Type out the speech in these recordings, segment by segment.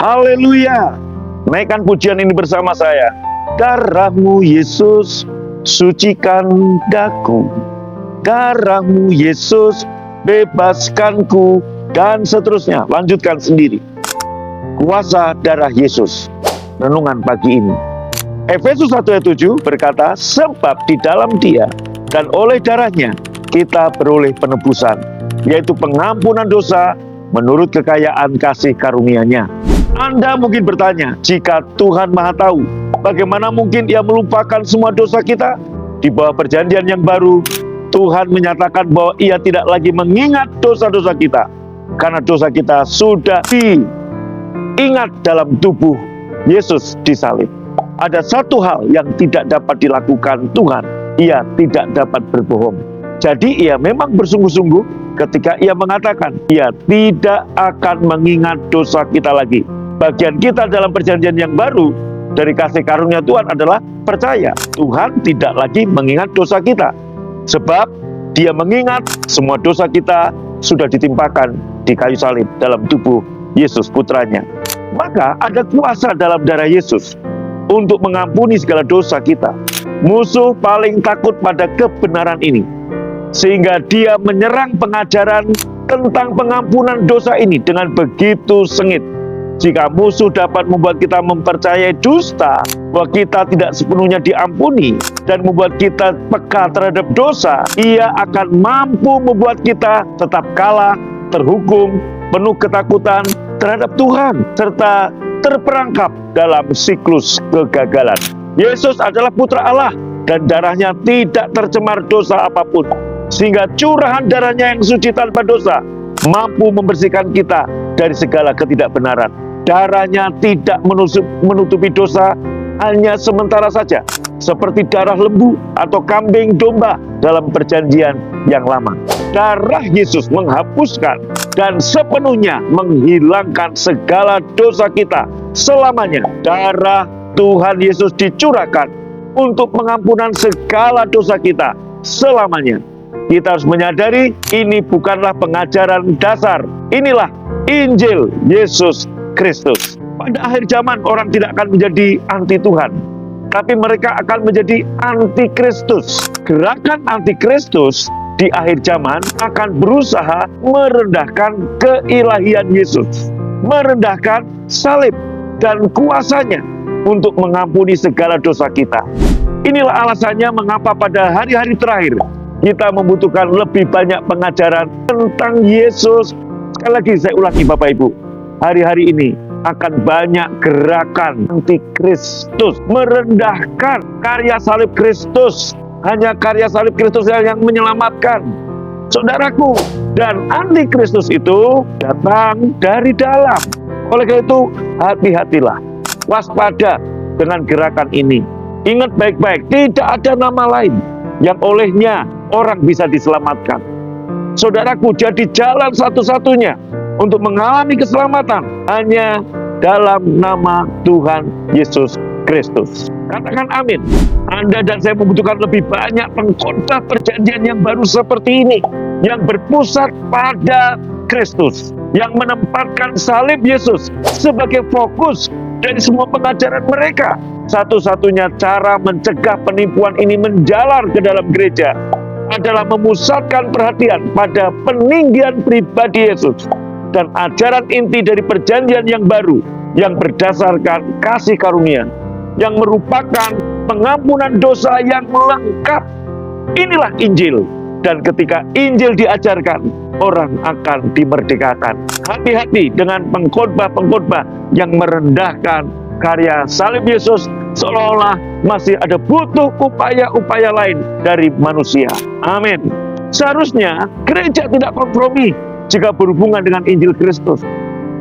Haleluya. Naikkan pujian ini bersama saya. Darah-Mu Yesus, sucikan daku. Darah-Mu Yesus, bebaskanku. Dan seterusnya. Lanjutkan sendiri. Kuasa darah Yesus. Renungan pagi ini. Efesus 1 ayat 7 berkata, sebab di dalam Dia dan oleh darahnya kita beroleh penebusan, yaitu pengampunan dosa menurut kekayaan kasih karunia-Nya. Anda mungkin bertanya, jika Tuhan Maha Tahu, bagaimana mungkin Ia melupakan semua dosa kita? Di bawah perjanjian yang baru, Tuhan menyatakan bahwa Ia tidak lagi mengingat dosa-dosa kita, karena dosa kita sudah diingat dalam tubuh Yesus disalib. Ada satu hal yang tidak dapat dilakukan Tuhan, Ia tidak dapat berbohong. Jadi Ia memang bersungguh-sungguh ketika Ia mengatakan Ia tidak akan mengingat dosa kita lagi. Bagian kita dalam perjanjian yang baru dari kasih karunia Tuhan adalah percaya Tuhan tidak lagi mengingat dosa kita. Sebab Dia mengingat semua dosa kita sudah ditimpakan di kayu salib dalam tubuh Yesus putranya. Maka ada kuasa dalam darah Yesus untuk mengampuni segala dosa kita. Musuh paling takut pada kebenaran ini, sehingga dia menyerang pengajaran tentang pengampunan dosa ini dengan begitu sengit. Jika musuh dapat membuat kita mempercayai dusta bahwa kita tidak sepenuhnya diampuni dan membuat kita peka terhadap dosa, ia akan mampu membuat kita tetap kalah, terhukum, penuh ketakutan terhadap Tuhan, serta terperangkap dalam siklus kegagalan. Yesus adalah putra Allah dan darahnya tidak tercemar dosa apapun, sehingga curahan darahnya yang suci tanpa dosa mampu membersihkan kita dari segala ketidakbenaran. Darahnya tidak menutupi dosa hanya sementara saja, seperti darah lembu atau kambing domba dalam perjanjian yang lama. Darah Yesus menghapuskan dan sepenuhnya menghilangkan segala dosa kita selamanya. Darah Tuhan Yesus dicurahkan untuk pengampunan segala dosa kita selamanya. Kita harus menyadari ini bukanlah pengajaran dasar. Inilah Injil Yesus Kristus. Pada akhir zaman orang tidak akan menjadi anti Tuhan, tapi mereka akan menjadi anti Kristus. Gerakan anti Kristus di akhir zaman akan berusaha merendahkan keilahian Yesus, merendahkan salib dan kuasanya untuk mengampuni segala dosa kita. Inilah alasannya mengapa pada hari-hari terakhir kita membutuhkan lebih banyak pengajaran tentang Yesus. Sekali lagi saya ulangi Bapak Ibu, hari-hari ini akan banyak gerakan anti Kristus, merendahkan karya salib Kristus. Hanya karya salib Kristus yang menyelamatkan, saudaraku. Dan anti Kristus itu datang dari dalam. Oleh karena itu, hati-hatilah, waspada dengan gerakan ini. Ingat baik-baik, tidak ada nama lain yang olehnya orang bisa diselamatkan. Saudaraku, jadi jalan satu-satunya untuk mengalami keselamatan hanya dalam nama Tuhan Yesus Kristus. Katakan amin. Anda dan saya membutuhkan lebih banyak pengkhotbah perjanjian yang baru seperti ini, yang berpusat pada Kristus, yang menempatkan salib Yesus sebagai fokus dari semua pengajaran mereka. Satu-satunya cara mencegah penipuan ini menjalar ke dalam gereja adalah memusatkan perhatian pada peninggian pribadi Yesus dan ajaran inti dari perjanjian yang baru yang berdasarkan kasih karunia, yang merupakan pengampunan dosa yang lengkap. Inilah Injil, dan ketika Injil diajarkan, orang akan dimerdekakan. Hati-hati dengan pengkhotbah-pengkhotbah yang merendahkan karya salib Yesus, seolah-olah masih ada butuh upaya-upaya lain dari manusia. Amin. Seharusnya gereja tidak kompromi jika berhubungan dengan Injil Kristus.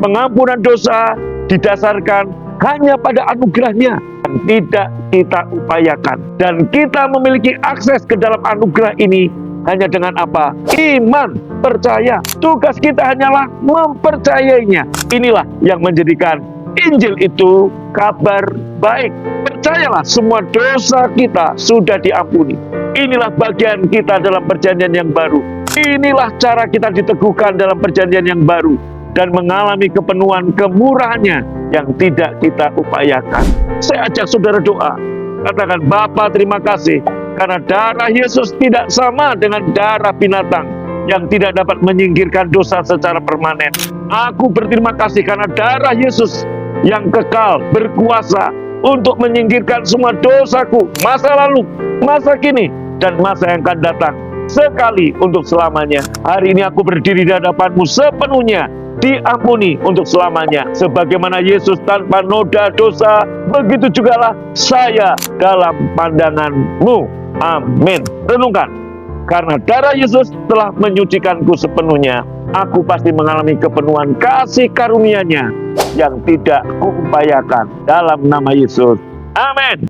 Pengampunan dosa didasarkan hanya pada anugerah-Nya yang tidak kita upayakan. Dan kita memiliki akses ke dalam anugerah ini hanya dengan apa? Iman, percaya. Tugas kita hanyalah mempercayainya. Inilah yang menjadikan Injil itu kabar baik. Percayalah, semua dosa kita sudah diampuni. Inilah bagian kita dalam perjanjian yang baru. Inilah cara kita diteguhkan dalam perjanjian yang baru. dan mengalami kepenuhan kemurahannya yang tidak kita upayakan. Saya ajak saudara doa. Katakan, Bapa terima kasih karena darah Yesus tidak sama dengan darah binatang yang tidak dapat menyingkirkan dosa secara permanen. Aku berterima kasih karena darah Yesus yang kekal berkuasa untuk menyingkirkan semua dosaku, masa lalu, masa kini, dan masa yang akan datang, sekali untuk selamanya. Hari ini aku berdiri di hadapanmu sepenuhnya, diampuni untuk selamanya. Sebagaimana Yesus tanpa noda dosa, begitu jugalah saya dalam pandanganmu. Amin. Renungkan, karena darah Yesus telah menyucikanku sepenuhnya, aku pasti mengalami kepenuhan kasih karunia-Nya yang tidak kuupayakan. Dalam nama Yesus. Amin.